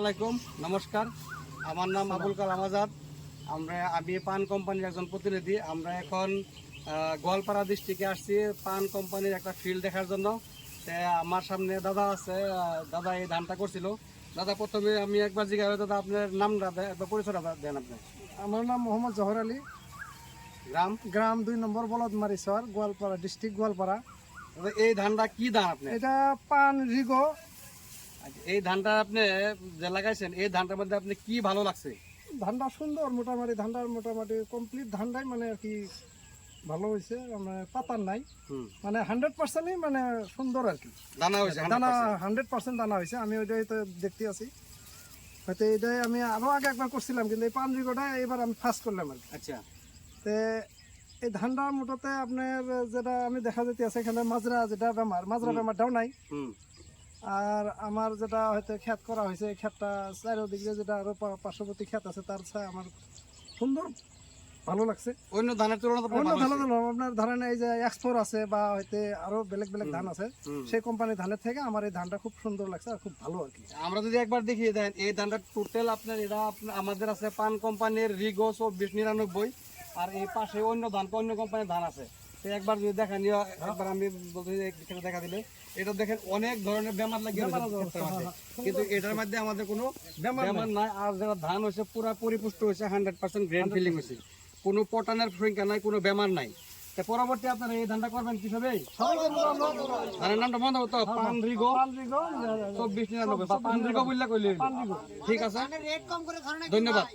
আলাইকুম নমস্কার, আমার নাম আবুল কালাম আজাদ। আমি পান কোম্পানির একজন প্রতিনিধি। আমরা এখন গোয়ালপাড়া ডিস্ট্রিক্টে আসছি পান কোম্পানির একটা ফিল্ড দেখার জন্য। আমার সামনে দাদা আছে, দাদা এই ধানটা করছিল। দাদা, প্রথমে আমি একবার জিজ্ঞাসা, দাদা আপনার নামটা একবার পরিচয়টা দেন। আপনি? আমার নাম মোহাম্মদ জহর আলী, গ্রাম 2 নম্বর বলদমারি সর, গোয়ালপাড়া ডিস্ট্রিক্ট গোয়ালপাড়া। দাদা, এই ধানটা কি ধান আপনি? এটা পান রিগো। এই ধানটা আপনি যে লাগাইছেন, এই ধানটার মধ্যে আপনি কি ভালো লাগছে? ধানটা সুন্দর, মোটামুটি কমপ্লিট ধানটাই মানে আর কি ভালো হয়েছে, মানে পাতার নাই, মানে 100%ই মানে সুন্দর আর কি। দানা হয়েছে? দানা 100% দানা হয়েছে। আমি ওইটাই তো দেখতে আছি। হয়তো এটাই আমি আরো আগে একবার করছিলাম, কিন্তু এই পান রিগোটা এবার আমি ফার্স্ট করলাম আর কি। আচ্ছা, তে এই ধানটার মোটাতে আপনার যেটা আমি দেখা যেতে আছে এখানে মাজরা বেমারটাও নাই। আর আমার যেটা হয়তো ক্ষেত করা হয়েছে, এই ক্ষেতটা চারিদিকে যেটা আরো পার্শ্ববর্তী ক্ষেত আছে তার চেয়ে আমার সুন্দর ভালো লাগছে। অন্য ধানের তুলনায় আপনার ধরেন এই যে এক্সপোর আছে বা হয়তো আরো বেলেগ ধান আছে, সেই কোম্পানির ধানের থেকে আমার এই ধানটা খুব সুন্দর লাগছে আর খুব ভালো আর কি। আমরা যদি একবার দেখিয়ে দেন এই ধানটা টোটাল আপনার, এটা আমাদের আছে পান কোম্পানির রিগো 2499, আর এই পাশে অন্য কোম্পানির ধান আছে। তো একবার যদি দেখেন, একবার আমি বলতে দেখা দিলে, এটা দেখেন অনেক ধরনের বেমার লাগিয়ে, কিন্তু এটার মধ্যে আমাদের কোনো বেমার নাই। আর যারা ধান হয়েছে পুরা পরিপুষ্ট হয়েছে, 100% গ্রেন ফিলিং হয়েছে, কোনো পটানের সংখ্যা নাই, কোনো বেমার নাই। পরবর্তী আপনারা এই ধানটা করবেন কিভাবে? ধানের নামটা মনে হতো পান রিগো 2499 বা পান রিগো বললে কইলে। ঠিক আছে, ধন্যবাদ।